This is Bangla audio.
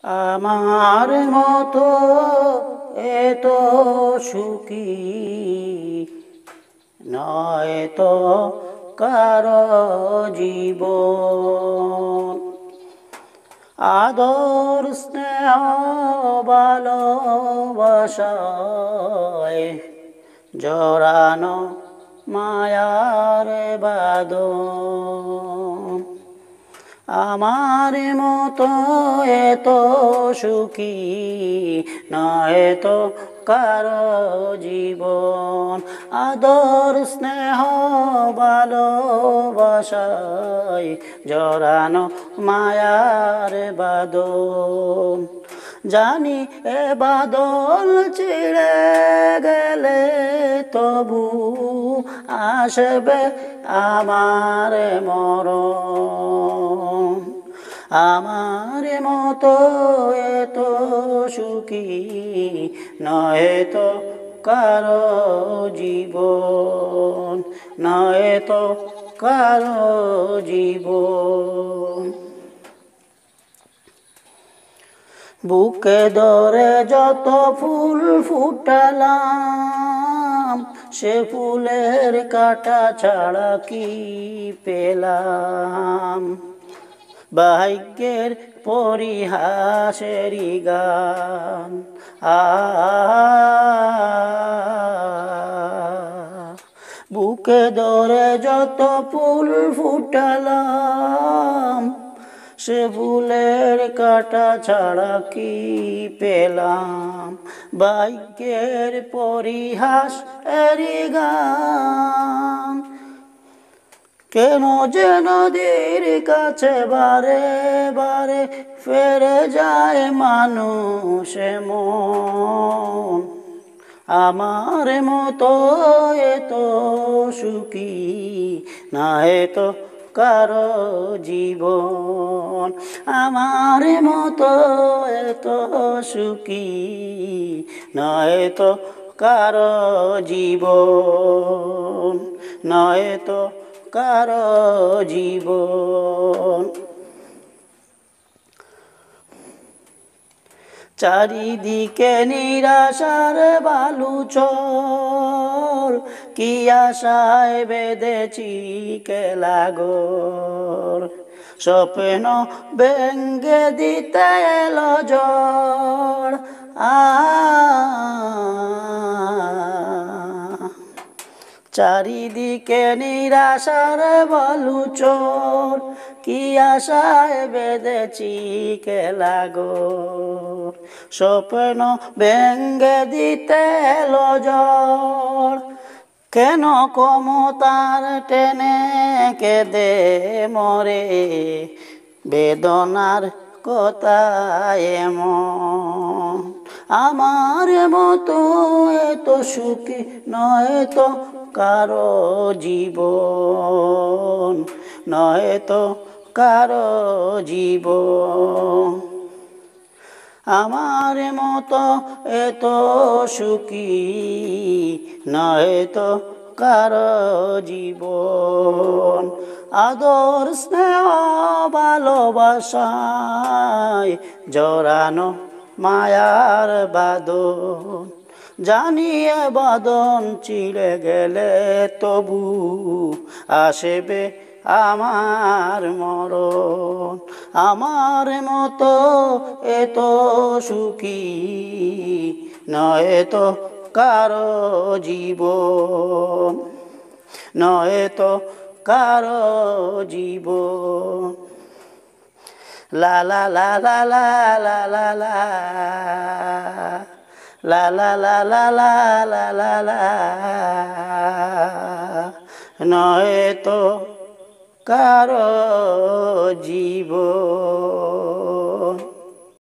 আমার মতো এত সুখী নয় তো কারো জীবন। আদর স্নেহ ভালোবাসায় জড়ানো মায়ার বাঁধন। আমার মতো এত সুখী নয় তো কারো জীবন। আদর স্নেহ ভালোবাসায় জড়ানো মায়ার বাঁধন। জানি এ বাদল ছিঁড়ে গেলে তবু আসবে আমার মরণ। আমার মতো এত সুখী নয় তো কারো জীবন, নয় তো কারো জীবন। বুকে ধরে যত ফুল ফুটালাম, সে ফুলের কাঁটা ছাড়া কি পেলাম? ভাগ্যের পরিহাসেরই গান। বুকে ধরে যত ফুল ফুটালাম, সে ফুলের কাঁটা ছাড়া কি পেলাম? ভাগ্যের পরিহাস এরি গান। কেন যে নদীর কাছে বারে বারে ফিরে যায় মানুষ মন। আমার মতো এত সুখী নয় তো কারো জীবন। আমার মতো এত সুখী নয় তো কারো জীবন, নয় তো কারো জীবন। চারিদিকে নিরাশার বালুচর, কি আশায় বেঁধেছি কেলাগর। স্বপ্ন ভেঙে দিতে এলো ঝড়। চারিদিকে নিরাশার বালুচর, কি আশায় বেঁধেছি কেলাগর। স্বপ্ন ভেঙে দিতে এলো ঝড়। কেন ক্ষমতার টেনে কেঁদে মরে বেদনার কথা এমন। আমার মতো এত সুখী নয় তো কারো জীবন, নয় তো কারো জীবন। আমার মতো এত সুখী নয় তো কারো জীবন। আদর স্নেহ ভালোবাসায় জড়ানো মায়ার বাঁধন। জানিয়ে বাঁধন ছিঁড়ে গেলে তবু আসবে আমার মরণ। আমার মতো এত সুখী নয় তো কারো জীবন, নয় তো কারো জীবন। লা লা লা লা লা লা লা লা লা লা লা লা লা লা লা লা, নয় তো কারো জীবন।